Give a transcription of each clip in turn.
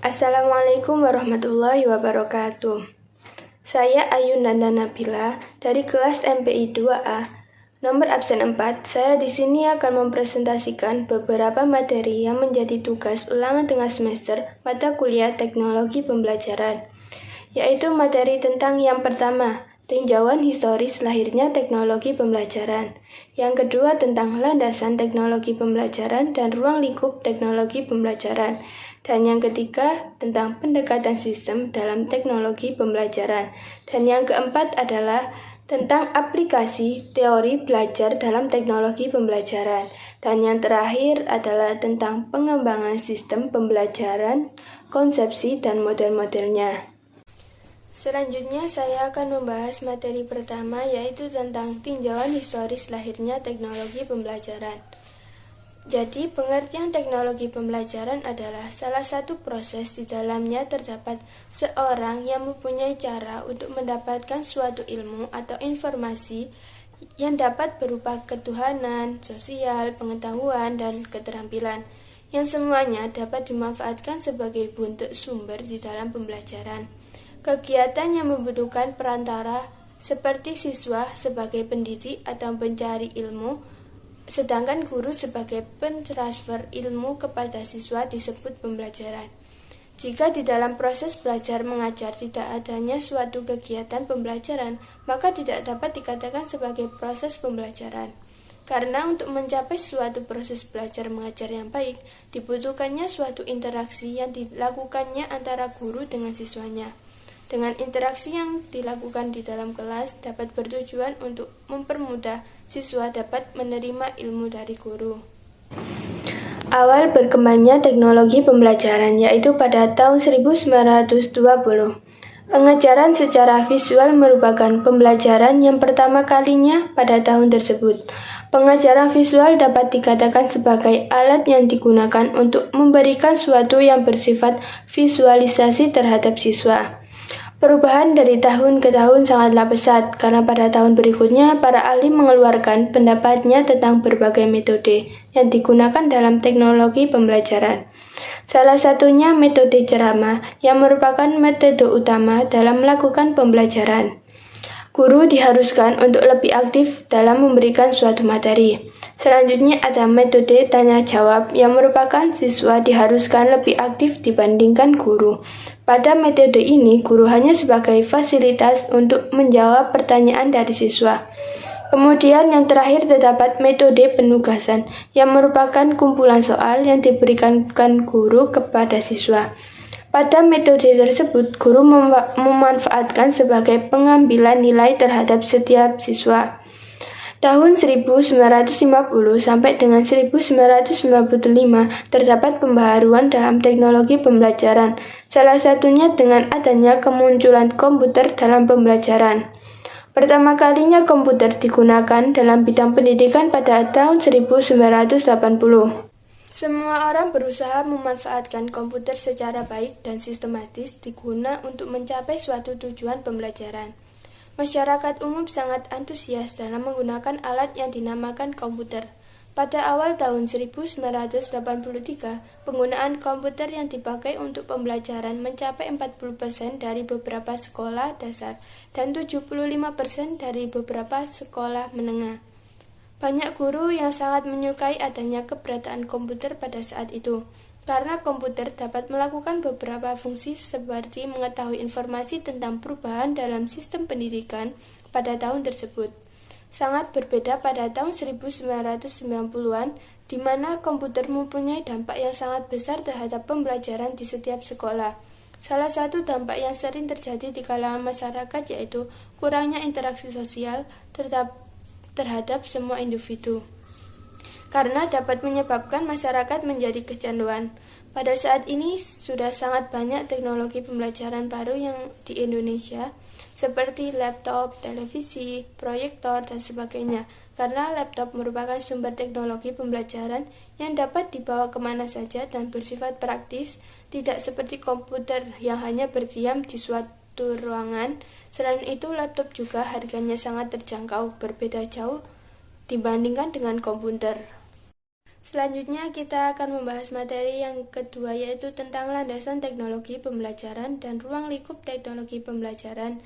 Assalamualaikum warahmatullahi wabarakatuh. Saya Ayu Nanda Nabila dari kelas MPI 2A. Nomor absen 4, saya di sini akan mempresentasikan beberapa materi yang menjadi tugas ulangan tengah semester mata kuliah Teknologi Pembelajaran, yaitu materi tentang yang pertama, tinjauan historis lahirnya teknologi pembelajaran. Yang kedua tentang landasan teknologi pembelajaran dan ruang lingkup teknologi pembelajaran. Dan yang ketiga tentang pendekatan sistem dalam teknologi pembelajaran. Dan yang keempat adalah tentang aplikasi teori belajar dalam teknologi pembelajaran. Dan yang terakhir adalah tentang pengembangan sistem pembelajaran, konsepsi dan model-modelnya. Selanjutnya saya akan membahas materi pertama, yaitu tentang tinjauan historis lahirnya teknologi pembelajaran. Jadi, pengertian teknologi pembelajaran adalah salah satu proses di dalamnya terdapat seorang yang mempunyai cara untuk mendapatkan suatu ilmu atau informasi yang dapat berupa ketuhanan, sosial, pengetahuan, dan keterampilan, yang semuanya dapat dimanfaatkan sebagai bentuk sumber di dalam pembelajaran. Kegiatan yang membutuhkan perantara seperti siswa sebagai pendidik atau pencari ilmu, sedangkan guru sebagai pentransfer ilmu kepada siswa disebut pembelajaran. Jika di dalam proses belajar mengajar tidak adanya suatu kegiatan pembelajaran, maka tidak dapat dikatakan sebagai proses pembelajaran. Karena untuk mencapai suatu proses belajar mengajar yang baik, dibutuhkannya suatu interaksi yang dilakukannya antara guru dengan siswanya. Dengan interaksi yang dilakukan di dalam kelas dapat bertujuan untuk mempermudah siswa dapat menerima ilmu dari guru. Awal berkembangnya teknologi pembelajaran yaitu pada tahun 1920. Pengajaran secara visual merupakan pembelajaran yang pertama kalinya pada tahun tersebut. Pengajaran visual dapat dikatakan sebagai alat yang digunakan untuk memberikan sesuatu yang bersifat visualisasi terhadap siswa. Perubahan dari tahun ke tahun sangatlah pesat, karena pada tahun berikutnya para ahli mengeluarkan pendapatnya tentang berbagai metode yang digunakan dalam teknologi pembelajaran. Salah satunya metode ceramah, yang merupakan metode utama dalam melakukan pembelajaran. Guru diharuskan untuk lebih aktif dalam memberikan suatu materi. Selanjutnya ada metode tanya-jawab yang merupakan siswa diharuskan lebih aktif dibandingkan guru. Pada metode ini, guru hanya sebagai fasilitas untuk menjawab pertanyaan dari siswa. Kemudian yang terakhir terdapat metode penugasan yang merupakan kumpulan soal yang diberikan guru kepada siswa. Pada metode tersebut, guru memanfaatkan sebagai pengambilan nilai terhadap setiap siswa. Tahun 1950 sampai dengan 1955 terdapat pembaharuan dalam teknologi pembelajaran, salah satunya dengan adanya kemunculan komputer dalam pembelajaran. Pertama kalinya komputer digunakan dalam bidang pendidikan pada tahun 1980. Semua orang berusaha memanfaatkan komputer secara baik dan sistematis diguna untuk mencapai suatu tujuan pembelajaran. Masyarakat umum sangat antusias dalam menggunakan alat yang dinamakan komputer. Pada awal tahun 1983, penggunaan komputer yang dipakai untuk pembelajaran mencapai 40% dari beberapa sekolah dasar dan 75% dari beberapa sekolah menengah. Banyak guru yang sangat menyukai adanya keberadaan komputer pada saat itu, karena komputer dapat melakukan beberapa fungsi seperti mengetahui informasi tentang perubahan dalam sistem pendidikan pada tahun tersebut. Sangat berbeda pada tahun 1990-an, di mana komputer mempunyai dampak yang sangat besar terhadap pembelajaran di setiap sekolah. Salah satu dampak yang sering terjadi di kalangan masyarakat yaitu kurangnya interaksi sosial terhadap semua individu, karena dapat menyebabkan masyarakat menjadi kecanduan. Pada saat ini sudah sangat banyak teknologi pembelajaran baru yang di Indonesia, seperti laptop, televisi, proyektor, dan sebagainya, karena laptop merupakan sumber teknologi pembelajaran yang dapat dibawa kemana saja dan bersifat praktis, tidak seperti komputer yang hanya berdiam di suatu ruangan. Selain itu, laptop juga harganya sangat terjangkau, berbeda jauh dibandingkan dengan komputer. Selanjutnya kita akan membahas materi yang kedua, yaitu tentang landasan teknologi pembelajaran dan ruang lingkup teknologi pembelajaran.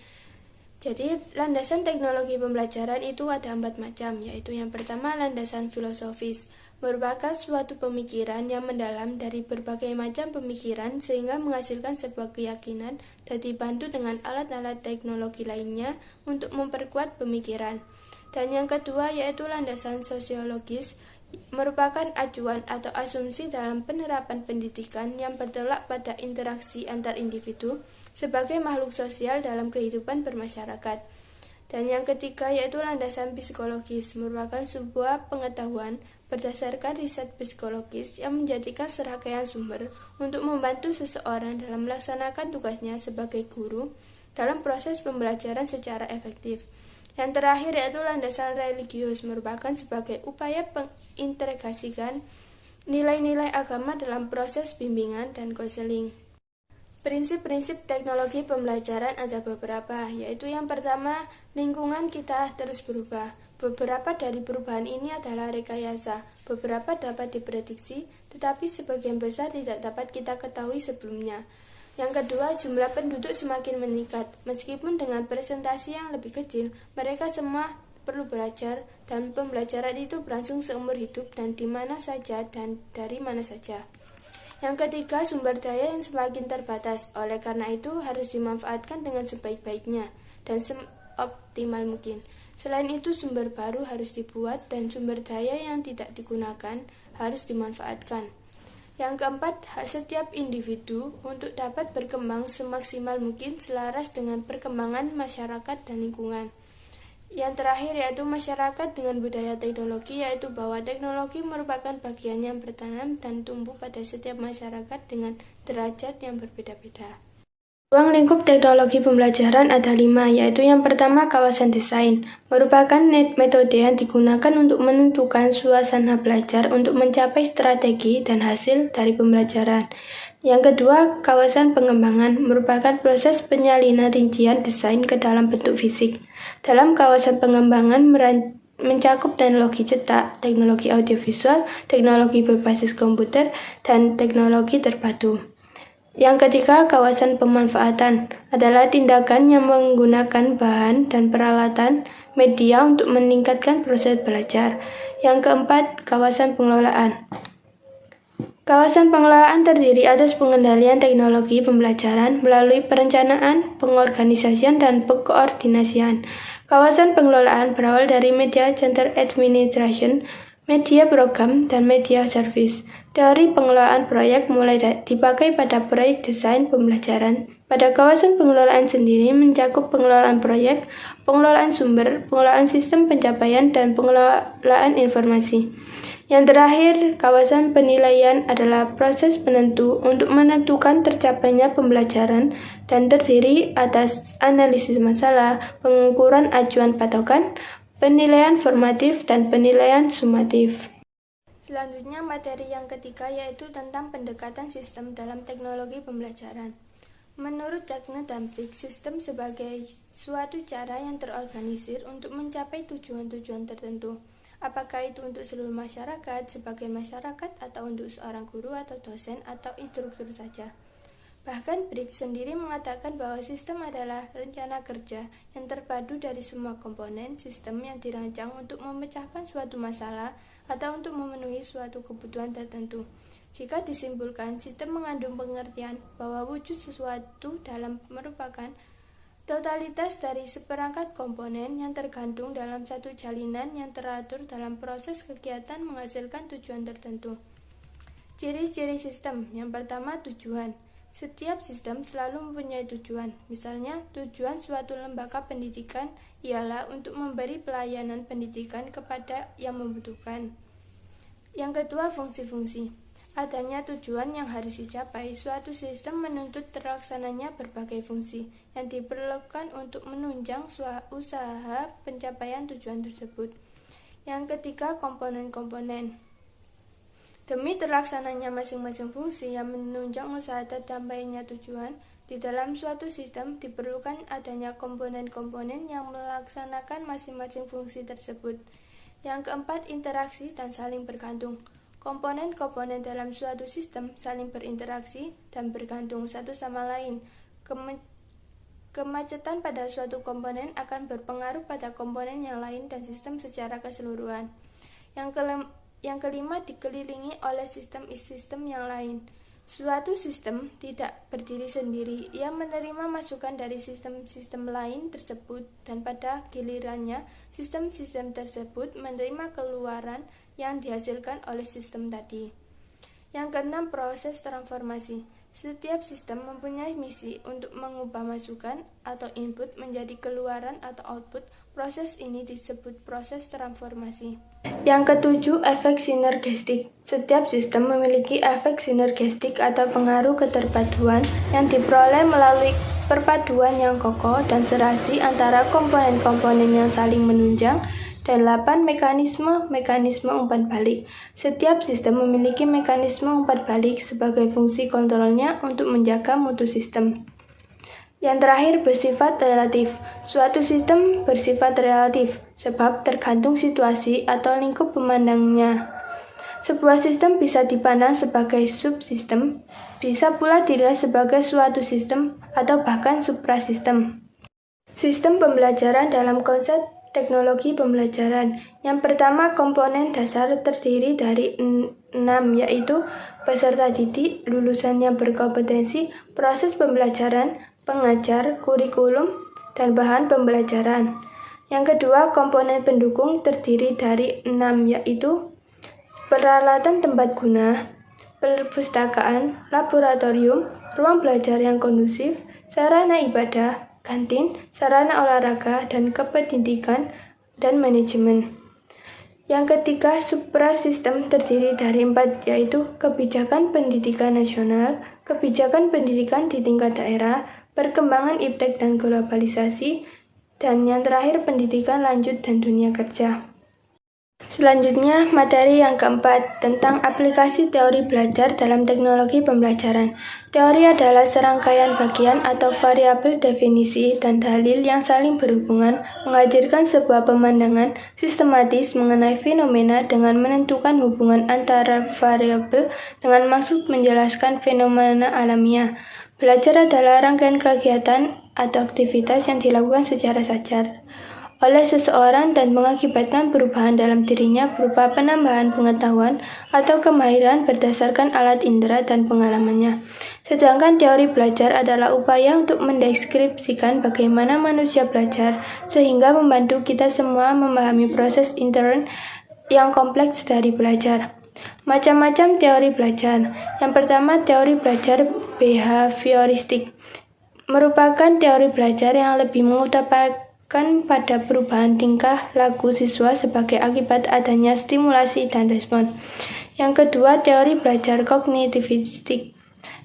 Jadi, landasan teknologi pembelajaran itu ada 4 macam, yaitu yang pertama landasan filosofis, merupakan suatu pemikiran yang mendalam dari berbagai macam pemikiran sehingga menghasilkan sebuah keyakinan dan dibantu dengan alat-alat teknologi lainnya untuk memperkuat pemikiran. Dan yang kedua yaitu landasan sosiologis, merupakan acuan atau asumsi dalam penerapan pendidikan yang bertolak pada interaksi antar individu sebagai makhluk sosial dalam kehidupan bermasyarakat. Dan yang ketiga yaitu landasan psikologis, merupakan sebuah pengetahuan berdasarkan riset psikologis yang menjadikan serangkaian sumber untuk membantu seseorang dalam melaksanakan tugasnya sebagai guru dalam proses pembelajaran secara efektif. Yang terakhir yaitu landasan religius, merupakan sebagai upaya mengintegrasikan nilai-nilai agama dalam proses bimbingan dan konseling. Prinsip-prinsip teknologi pembelajaran ada beberapa, yaitu yang pertama, lingkungan kita terus berubah. Beberapa dari perubahan ini adalah rekayasa, beberapa dapat diprediksi, tetapi sebagian besar tidak dapat kita ketahui sebelumnya. Yang kedua, jumlah penduduk semakin meningkat. Meskipun dengan presentasi yang lebih kecil, mereka semua perlu belajar, dan pembelajaran itu berlangsung seumur hidup dan di mana saja dan dari mana saja. Yang ketiga, sumber daya yang semakin terbatas. Oleh karena itu, harus dimanfaatkan dengan sebaik-baiknya dan seoptimal mungkin. Selain itu, sumber baru harus dibuat dan sumber daya yang tidak digunakan harus dimanfaatkan. Yang keempat, hak setiap individu untuk dapat berkembang semaksimal mungkin selaras dengan perkembangan masyarakat dan lingkungan. Yang terakhir yaitu masyarakat dengan budaya teknologi, yaitu bahwa teknologi merupakan bagian yang bertanam dan tumbuh pada setiap masyarakat dengan derajat yang berbeda-beda. Ruang lingkup teknologi pembelajaran ada 5, yaitu yang pertama kawasan desain, merupakan metode yang digunakan untuk menentukan suasana belajar untuk mencapai strategi dan hasil dari pembelajaran. Yang kedua, kawasan pengembangan, merupakan proses penyalinan rincian desain ke dalam bentuk fisik. Dalam kawasan pengembangan mencakup teknologi cetak, teknologi audiovisual, teknologi berbasis komputer, dan teknologi terpadu. Yang ketiga, kawasan pemanfaatan adalah tindakan yang menggunakan bahan dan peralatan media untuk meningkatkan proses belajar. Yang keempat, kawasan pengelolaan. Kawasan pengelolaan terdiri atas pengendalian teknologi pembelajaran melalui perencanaan, pengorganisasian, dan koordinasian. Kawasan pengelolaan berawal dari Media Center Administration, media program, dan media service. Teori pengelolaan proyek mulai dipakai pada proyek desain pembelajaran. Pada kawasan pengelolaan sendiri mencakup pengelolaan proyek, pengelolaan sumber, pengelolaan sistem pencapaian, dan pengelolaan informasi. Yang terakhir, kawasan penilaian adalah proses penentu untuk menentukan tercapainya pembelajaran dan terdiri atas analisis masalah, pengukuran acuan patokan, penilaian formatif, dan penilaian sumatif. Selanjutnya, materi yang ketiga yaitu tentang pendekatan sistem dalam teknologi pembelajaran. Menurut Jackner dan Brick, sistem sebagai suatu cara yang terorganisir untuk mencapai tujuan-tujuan tertentu. Apakah itu untuk seluruh masyarakat, sebagai masyarakat, atau untuk seorang guru atau dosen atau instruktur saja. Bahkan Brick sendiri mengatakan bahwa sistem adalah rencana kerja yang terpadu dari semua komponen sistem yang dirancang untuk memecahkan suatu masalah atau untuk memenuhi suatu kebutuhan tertentu. Jika disimpulkan, sistem mengandung pengertian bahwa wujud sesuatu dalam merupakan totalitas dari seperangkat komponen yang tergantung dalam satu jalinan yang teratur dalam proses kegiatan menghasilkan tujuan tertentu. Ciri-ciri sistem. Yang pertama, tujuan. Setiap sistem selalu mempunyai tujuan. Misalnya, tujuan suatu lembaga pendidikan ialah untuk memberi pelayanan pendidikan kepada yang membutuhkan. Yang kedua, fungsi-fungsi. Adanya tujuan yang harus dicapai, suatu sistem menuntut terlaksananya berbagai fungsi yang diperlukan untuk menunjang usaha pencapaian tujuan tersebut. Yang ketiga, komponen-komponen. Demi terlaksananya masing-masing fungsi yang menunjang usaha tercapainya tujuan, di dalam suatu sistem diperlukan adanya komponen-komponen yang melaksanakan masing-masing fungsi tersebut. Yang keempat, interaksi dan saling bergantung. Komponen-komponen dalam suatu sistem saling berinteraksi dan bergantung satu sama lain. Kemacetan pada suatu komponen akan berpengaruh pada komponen yang lain dan sistem secara keseluruhan. Yang kelima, dikelilingi oleh sistem-sistem yang lain. Suatu sistem tidak berdiri sendiri, ia menerima masukan dari sistem-sistem lain tersebut, dan pada gilirannya, sistem-sistem tersebut menerima keluaran yang dihasilkan oleh sistem tadi. Yang keenam, proses transformasi. Setiap sistem mempunyai misi untuk mengubah masukan atau input menjadi keluaran atau output. Proses ini disebut proses transformasi. Yang ketujuh, efek sinergistik. Setiap sistem memiliki efek sinergistik atau pengaruh keterpaduan yang diperoleh melalui perpaduan yang kokoh dan serasi antara komponen-komponen yang saling menunjang. Dan 8, mekanisme umpan balik. Setiap sistem memiliki mekanisme umpan balik sebagai fungsi kontrolnya untuk menjaga mutu sistem. Yang terakhir, bersifat relatif. Suatu sistem bersifat relatif sebab tergantung situasi atau lingkup pemandangnya. Sebuah sistem bisa dipandang sebagai subsistem, bisa pula dilihat sebagai suatu sistem atau bahkan suprasistem. Sistem pembelajaran dalam konsep teknologi pembelajaran. Yang pertama, komponen dasar terdiri dari 6, yaitu peserta didik, lulusan yang berkompetensi, proses pembelajaran, pengajar, kurikulum, dan bahan pembelajaran. Yang kedua, komponen pendukung terdiri dari 6, yaitu peralatan tempat guna, perpustakaan, laboratorium, ruang belajar yang kondusif, sarana ibadah, kantin, sarana olahraga, dan kependidikan dan manajemen. Yang ketiga, suprasistem terdiri dari 4, yaitu kebijakan pendidikan nasional, kebijakan pendidikan di tingkat daerah, perkembangan iptek dan globalisasi, dan yang terakhir pendidikan lanjut dan dunia kerja. Selanjutnya, materi yang keempat tentang aplikasi teori belajar dalam teknologi pembelajaran. Teori adalah serangkaian bagian atau variabel definisi dan dalil yang saling berhubungan, menghadirkan sebuah pemandangan sistematis mengenai fenomena dengan menentukan hubungan antara variabel dengan maksud menjelaskan fenomena alamiah. Belajar adalah rangkaian kegiatan atau aktivitas yang dilakukan secara sadar oleh seseorang dan mengakibatkan perubahan dalam dirinya berupa penambahan pengetahuan atau kemahiran berdasarkan alat indera dan pengalamannya. Sedangkan teori belajar adalah upaya untuk mendeskripsikan bagaimana manusia belajar sehingga membantu kita semua memahami proses intern yang kompleks dari belajar. Macam-macam teori belajar. Yang pertama, teori belajar behavioristik merupakan teori belajar yang lebih mengutamakan pada perubahan tingkah laku siswa sebagai akibat adanya stimulasi dan respon. Yang kedua, teori belajar kognitivistik.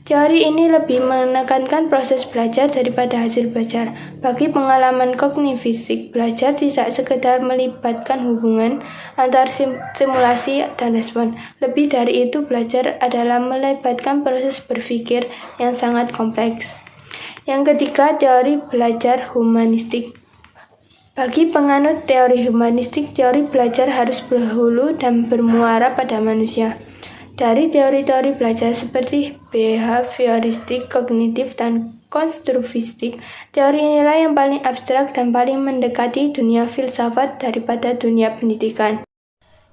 Teori ini lebih menekankan proses belajar daripada hasil belajar. Bagi pengalaman kognitivistik, belajar tidak sekedar melibatkan hubungan antar simulasi dan respon. Lebih dari itu, belajar adalah melibatkan proses berpikir yang sangat kompleks. Yang ketiga, teori belajar humanistik. Bagi penganut teori humanistik, teori belajar harus berhulu dan bermuara pada manusia. Dari teori-teori belajar seperti behavioristik, kognitif, dan konstruktivistik, teori inilah yang paling abstrak dan paling mendekati dunia filsafat daripada dunia pendidikan.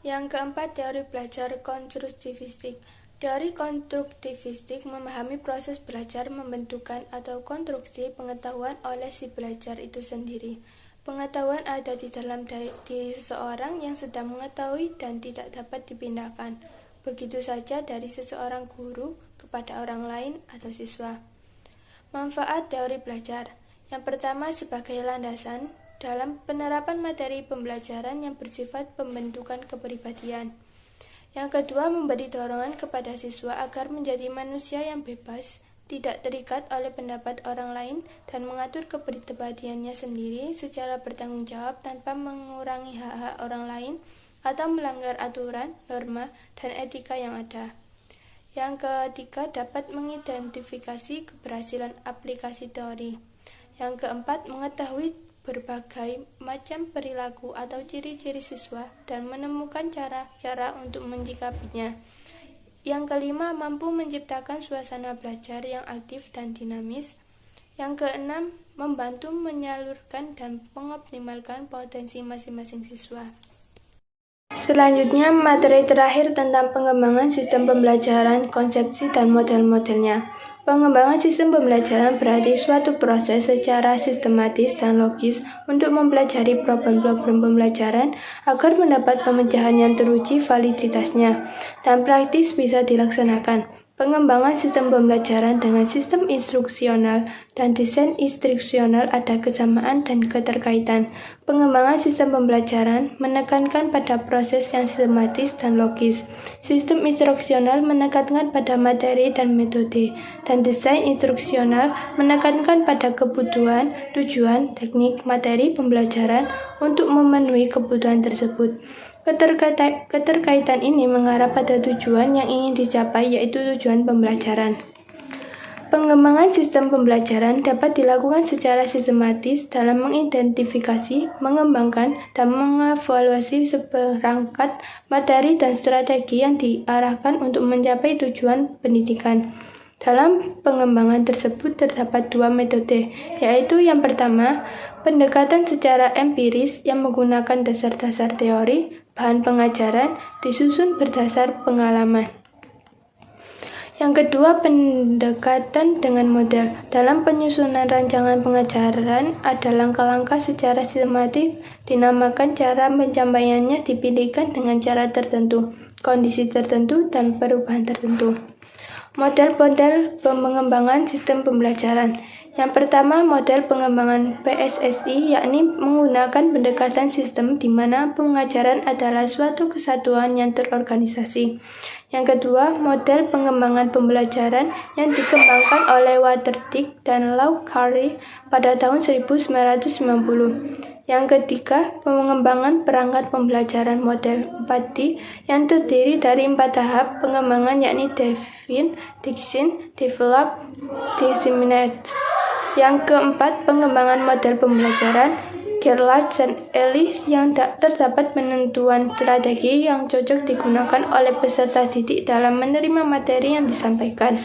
Yang keempat, teori belajar konstruktivistik. Teori konstruktivistik memahami proses belajar, membentukkan atau konstruksi pengetahuan oleh si belajar itu sendiri. Pengetahuan ada di dalam diri seseorang yang sedang mengetahui dan tidak dapat dipindahkan. Begitu saja dari seseorang guru kepada orang lain atau siswa. Manfaat teori belajar. Yang pertama, sebagai landasan dalam penerapan materi pembelajaran yang bersifat pembentukan kepribadian. Yang kedua, memberi dorongan kepada siswa agar menjadi manusia yang bebas, tidak terikat oleh pendapat orang lain, dan mengatur kepribadiannya sendiri secara bertanggung jawab tanpa mengurangi hak-hak orang lain atau melanggar aturan, norma, dan etika yang ada. Yang ketiga, dapat mengidentifikasi keberhasilan aplikasi teori. Yang keempat, mengetahui berbagai macam perilaku atau ciri-ciri siswa dan menemukan cara-cara untuk menyikapinya. Yang kelima, mampu menciptakan suasana belajar yang aktif dan dinamis. Yang keenam, membantu menyalurkan dan mengoptimalkan potensi masing-masing siswa. Selanjutnya, materi terakhir tentang pengembangan sistem pembelajaran, konsepsi, dan model-modelnya. Pengembangan sistem pembelajaran berarti suatu proses secara sistematis dan logis untuk mempelajari problem-problem pembelajaran agar mendapat pemecahan yang teruji validitasnya dan praktis bisa dilaksanakan. Pengembangan sistem pembelajaran dengan sistem instruksional dan desain instruksional ada kesamaan dan keterkaitan. Pengembangan sistem pembelajaran menekankan pada proses yang sistematis dan logis. Sistem instruksional menekankan pada materi dan metode, dan desain instruksional menekankan pada kebutuhan, tujuan, teknik, materi pembelajaran untuk memenuhi kebutuhan tersebut. Keterkaitan ini mengarah pada tujuan yang ingin dicapai, yaitu tujuan pembelajaran. Pengembangan sistem pembelajaran dapat dilakukan secara sistematis dalam mengidentifikasi, mengembangkan, dan mengevaluasi seperangkat materi dan strategi yang diarahkan untuk mencapai tujuan pendidikan. Dalam pengembangan tersebut terdapat dua metode, yaitu yang pertama, pendekatan secara empiris yang menggunakan dasar-dasar teori, bahan pengajaran, disusun berdasar pengalaman. Yang kedua, pendekatan dengan model. Dalam penyusunan rancangan pengajaran, ada langkah-langkah secara sistematik, dinamakan cara pencapaiannya dipilihkan dengan cara tertentu, kondisi tertentu, dan perubahan tertentu. Model-model pengembangan sistem pembelajaran. Yang pertama, model pengembangan PSSI, yakni menggunakan pendekatan sistem di mana pengajaran adalah suatu kesatuan yang terorganisasi. Yang kedua, model pengembangan pembelajaran yang dikembangkan oleh Waterdijk dan Lau Carey pada tahun 1990. Yang ketiga, pengembangan perangkat pembelajaran model 4D yang terdiri dari 4 tahap pengembangan, yakni define, design, develop, disseminate. Yang keempat, pengembangan model pembelajaran Gerlach dan Ellis yang terdapat penentuan strategi yang cocok digunakan oleh peserta didik dalam menerima materi yang disampaikan.